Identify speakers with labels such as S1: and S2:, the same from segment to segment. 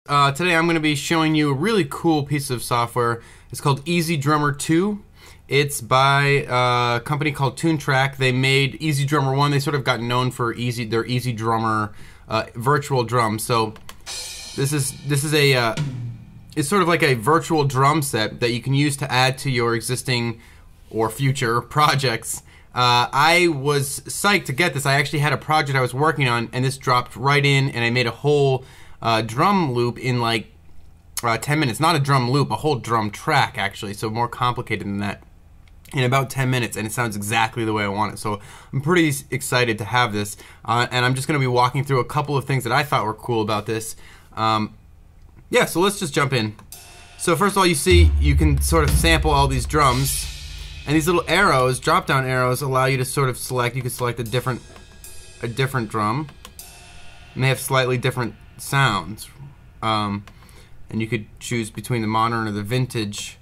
S1: Today I'm going to be showing you a really cool piece of software. It's called EZdrummer 2. It's by a company called TuneTrack. They made EZdrummer 1. They sort of got known for their EZdrummer virtual drums. So this is a it's sort of like a virtual drum set that you can use to add to your existing or future projects. I was psyched to get this. I actually had a project I was working on, and this dropped right in, and I made a whole drum loop in like 10 minutes. Not a drum loop, a whole drum track actually, so more complicated than that, in about 10 minutes, and it sounds exactly the way I want it. So I'm pretty excited to have this, and I'm just going to be walking through a couple of things that I thought were cool about this. Yeah, so let's just jump in. So first of all, you can sort of sample all these drums, and these little arrows, drop-down arrows, allow you to sort of select. You can select a different drum, and they have slightly different sounds, and you could choose between the modern or the vintage.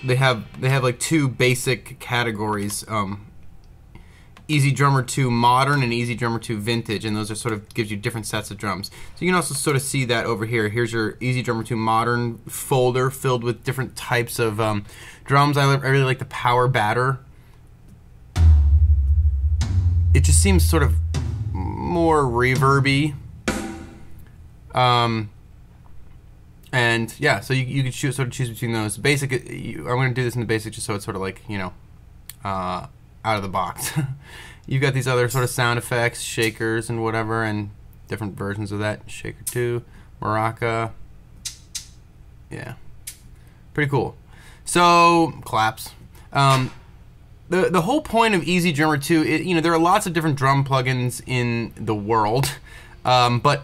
S1: They have like two basic categories: EZdrummer 2 Modern and EZdrummer 2 Vintage, and those are sort of gives you different sets of drums. So you can also sort of see that over here. Here's your EZdrummer 2 Modern folder filled with different types of drums. I really like the Power Batter. It just seems sort of more reverby. And yeah, so you could choose between those. Basic, I'm going to do this in the basic just so it's sort of like, you know, out of the box. You've got these other sort of sound effects, shakers and whatever, and different versions of that. Shaker 2, maraca. Yeah, pretty cool. So claps. The whole point of EZdrummer 2, you know, there are lots of different drum plugins in the world, but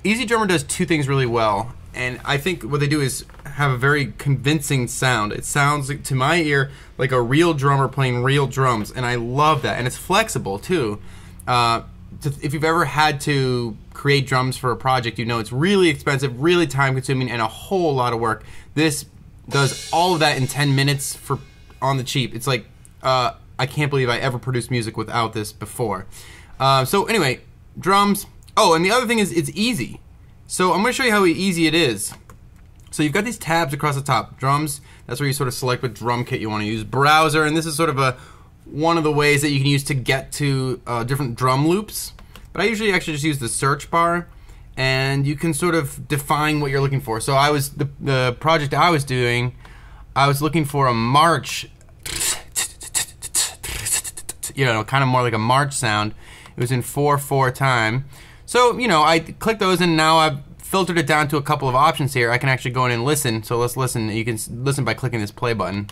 S1: EZdrummer does two things really well. And I think what they do is have a very convincing sound. It sounds, to my ear, like a real drummer playing real drums, and I love that. And it's flexible too. If you've ever had to create drums for a project, you know it's really expensive, really time-consuming, and a whole lot of work. This does all of that in 10 minutes on the cheap. It's like, I can't believe I ever produced music without this before. So anyway, drums. Oh, and the other thing is it's easy. So I'm going to show you how easy it is. So you've got these tabs across the top. Drums, that's where you sort of select what drum kit you want to use. Browser, and this is sort of one of the ways that you can use to get to different drum loops. But I usually actually just use the search bar, and you can sort of define what you're looking for. So the project I was doing, I was looking for a march, you know, kind of more like a march sound. It was in 4/4 time. So, you know, I click those, and now I've filtered it down to a couple of options here. I can actually go in and listen. So let's listen. You can listen by clicking this play button.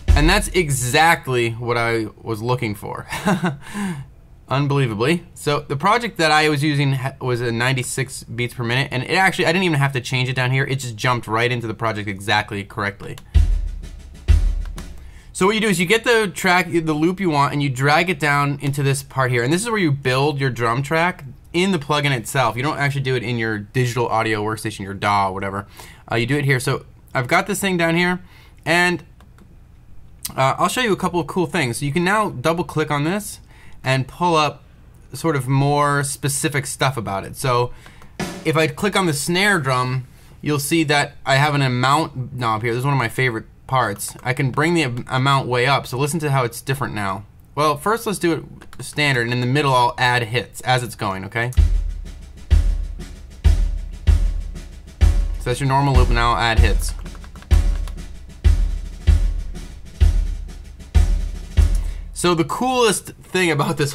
S1: And that's exactly what I was looking for. Unbelievably. So the project that I was using was a 96 beats per minute, and I didn't even have to change it down here. It just jumped right into the project exactly correctly. So what you do is you get the track, the loop you want, and you drag it down into this part here. And this is where you build your drum track in the plugin itself. You don't actually do it in your digital audio workstation, your DAW, whatever. You do it here. So I've got this thing down here, and I'll show you a couple of cool things. So you can now double click on this and pull up sort of more specific stuff about it. So if I click on the snare drum, you'll see that I have an amount knob here. This is one of my favorite parts. I can bring the amount way up, so listen to how it's different now. Well, first let's do it standard, and in the middle I'll add hits as it's going, okay? So that's your normal loop, and now I'll add hits. So the coolest thing about this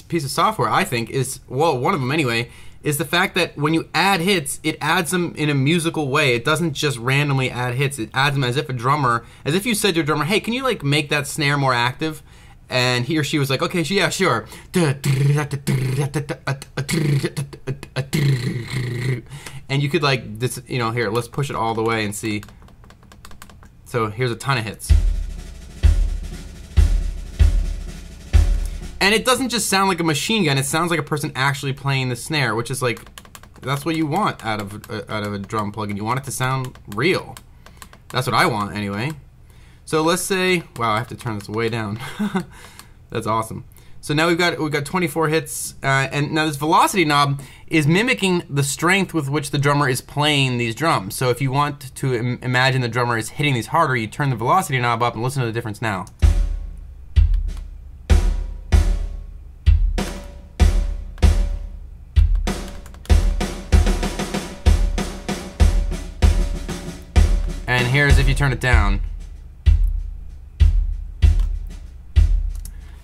S1: piece of software, I think, is, well, one of them anyway, is the fact that when you add hits, it adds them in a musical way. It doesn't just randomly add hits. It adds them as if you said to a drummer, hey, can you like make that snare more active? And he or she was like, okay, yeah, sure. And you could like, this, you know, here, let's push it all the way and see. So here's a ton of hits. And it doesn't just sound like a machine gun, it sounds like a person actually playing the snare, which is like, that's what you want out of a drum plugin. You want it to sound real. That's what I want anyway. So let's say, wow, I have to turn this way down. That's awesome. So now we've got 24 hits, and now this velocity knob is mimicking the strength with which the drummer is playing these drums. So if you want to imagine the drummer is hitting these harder, you turn the velocity knob up and listen to the difference now. And here's if you turn it down.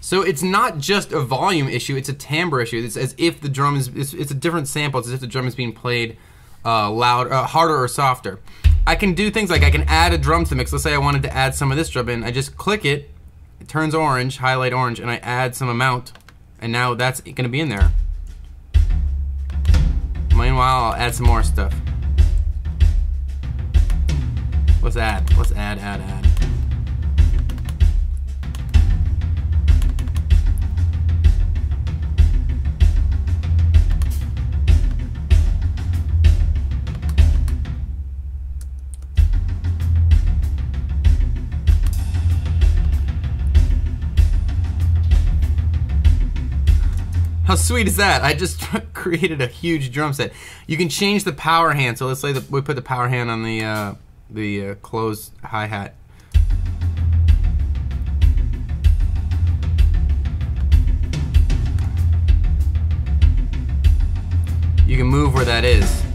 S1: So it's not just a volume issue, it's a timbre issue. It's as if the drum is, it's a different sample. It's as if the drum is being played harder or softer. I can do things like I can add a drum to the mix. Let's say I wanted to add some of this drum in. I just click it, it turns orange, highlight orange, and I add some amount. And now that's gonna be in there. Meanwhile, I'll add some more stuff. Let's add, add. How sweet is that? I just created a huge drum set. You can change the power hand. So let's say that we put the power hand on the closed hi-hat. You can move where that is.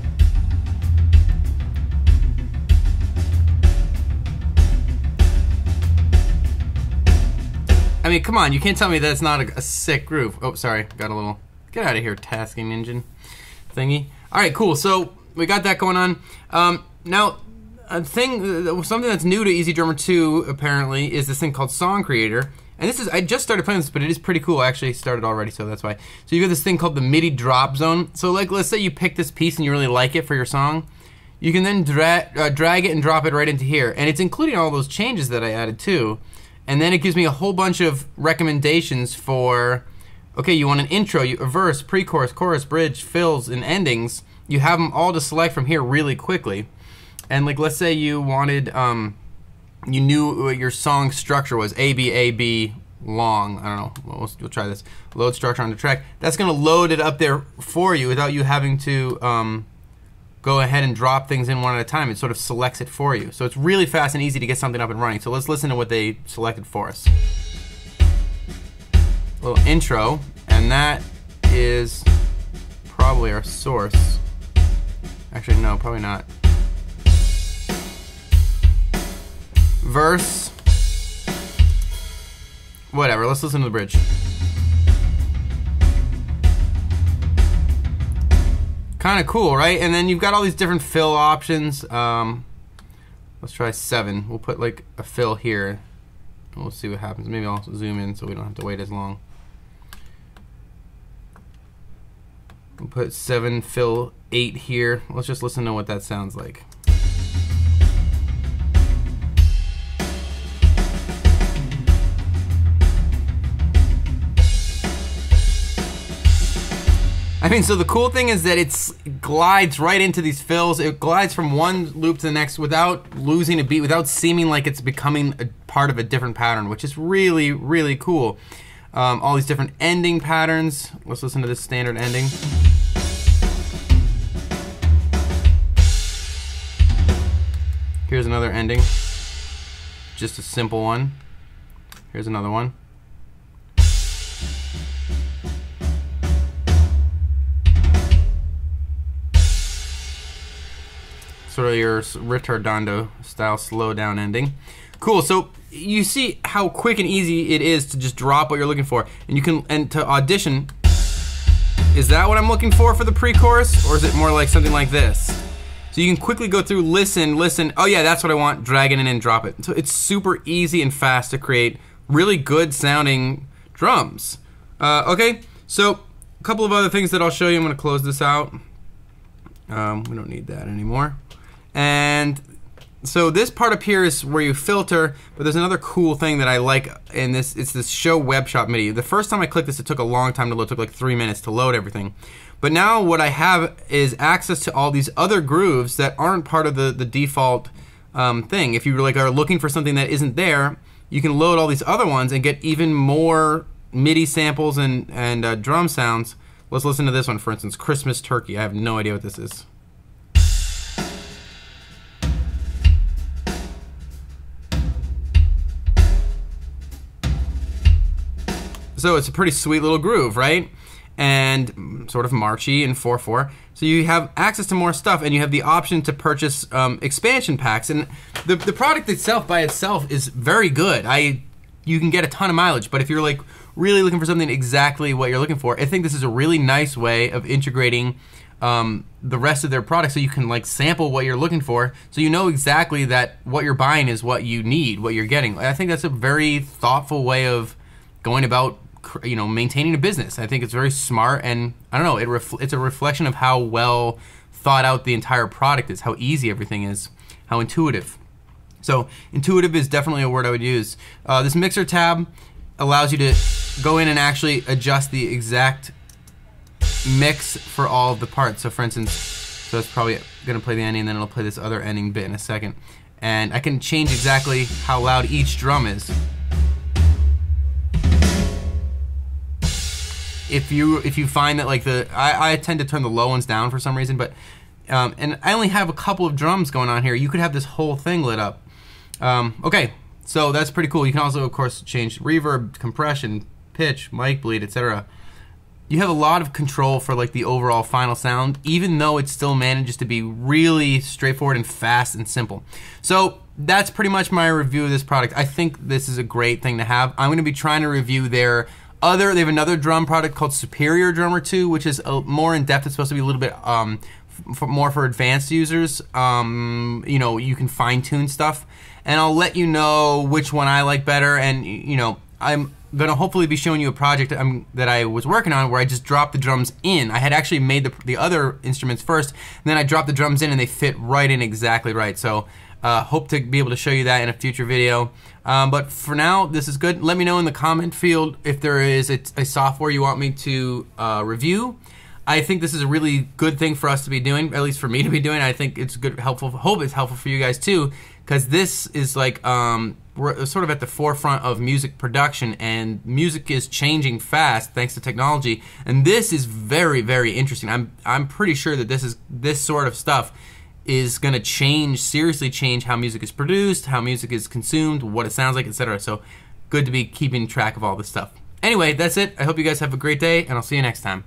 S1: I mean, come on, you can't tell me that's not a sick groove. Oh, sorry, got a little, get out of here, tasking engine thingy. All right, cool, so we got that going on. Now, something that's new to Easy Drummer 2, apparently, is this thing called Song Creator. And this is, I just started playing this, but it is pretty cool. I actually started already, so that's why. So you got this thing called the MIDI drop zone. So like, let's say you pick this piece and you really like it for your song. You can then drag it and drop it right into here. And it's including all those changes that I added too. And then it gives me a whole bunch of recommendations for, okay, you want an intro, a verse, pre-chorus, chorus, bridge, fills, and endings. You have them all to select from here really quickly. And like, let's say you wanted, you knew what your song structure was, A, B, long. I don't know, we'll try this. Load structure on the track. That's gonna load it up there for you without you having to go ahead and drop things in one at a time. It sort of selects it for you. So it's really fast and easy to get something up and running. So let's listen to what they selected for us. A little intro, and that is probably our source. Actually, no, probably not. Verse. Whatever, let's listen to the bridge. Kind of cool, right? And then you've got all these different fill options. Let's try 7. We'll put like a fill here. And we'll see what happens. Maybe I'll zoom in so we don't have to wait as long. We'll put 7, fill 8 here. Let's just listen to what that sounds like. I mean, so the cool thing is that it glides right into these fills. It glides from one loop to the next without losing a beat, without seeming like it's becoming a part of a different pattern, which is really, really cool. All these different ending patterns. Let's listen to this standard ending. Here's another ending. Just a simple one. Here's another one. Sort of your ritardando style slow down ending. Cool, so you see how quick and easy it is to just drop what you're looking for. And you can, and to audition, is that what I'm looking for the pre-chorus? Or is it more like something like this? So you can quickly go through, listen, oh yeah, that's what I want, drag it in and drop it. So it's super easy and fast to create really good sounding drums. Okay, so a couple of other things that I'll show you. I'm gonna close this out. We don't need that anymore. And so this part up here is where you filter, but there's another cool thing that I like in this. It's this show web shop MIDI. The first time I clicked this, it took a long time to load. It took like 3 minutes to load everything. But now what I have is access to all these other grooves that aren't part of the default thing. If you like are looking for something that isn't there, you can load all these other ones and get even more MIDI samples and drum sounds. Let's listen to this one, for instance, Christmas Turkey. I have no idea what this is. So it's a pretty sweet little groove, right? And sort of marchy and 4/4. So you have access to more stuff, and you have the option to purchase expansion packs. And the product itself by itself is very good. You can get a ton of mileage, but if you're like really looking for something exactly what you're looking for, I think this is a really nice way of integrating the rest of their products, so you can like sample what you're looking for, so you know exactly that what you're buying is what you need, what you're getting. I think that's a very thoughtful way of going about, you know, maintaining a business. I think it's very smart, and I don't know, it's a reflection of how well thought out the entire product is, how easy everything is, how intuitive. So intuitive is definitely a word I would use. This mixer tab allows you to go in and actually adjust the exact mix for all of the parts. So for instance, so it's probably gonna play the ending, and then it'll play this other ending bit in a second. And I can change exactly how loud each drum is. If you find that like I tend to turn the low ones down for some reason, but and I only have a couple of drums going on here. You could have this whole thing lit up. Okay, so that's pretty cool. You can also, of course, change reverb, compression, pitch, mic bleed, etc. You have a lot of control for like the overall final sound, even though it still manages to be really straightforward and fast and simple. So that's pretty much my review of this product. I think this is a great thing to have. I'm going to be trying to review they have another drum product called Superior Drummer 2, which is more in depth. It's supposed to be a little bit more for advanced users. You know, you can fine tune stuff, and I'll let you know which one I like better. And you know, I'm gonna hopefully be showing you a project that I was working on where I just dropped the drums in. I had actually made the other instruments first, and then I dropped the drums in, and they fit right in exactly right. So hope to be able to show you that in a future video. But for now, this is good. Let me know in the comment field if there is a software you want me to review. I think this is a really good thing for us to be doing, at least for me to be doing. I think it's good, helpful. Hope it's helpful for you guys too, because this is like we're sort of at the forefront of music production, and music is changing fast thanks to technology. And this is very, very interesting. I'm pretty sure that this sort of stuff is going to seriously change how music is produced, how music is consumed, what it sounds like, etc. So good to be keeping track of all this stuff. Anyway, that's it. I hope you guys have a great day, and I'll see you next time.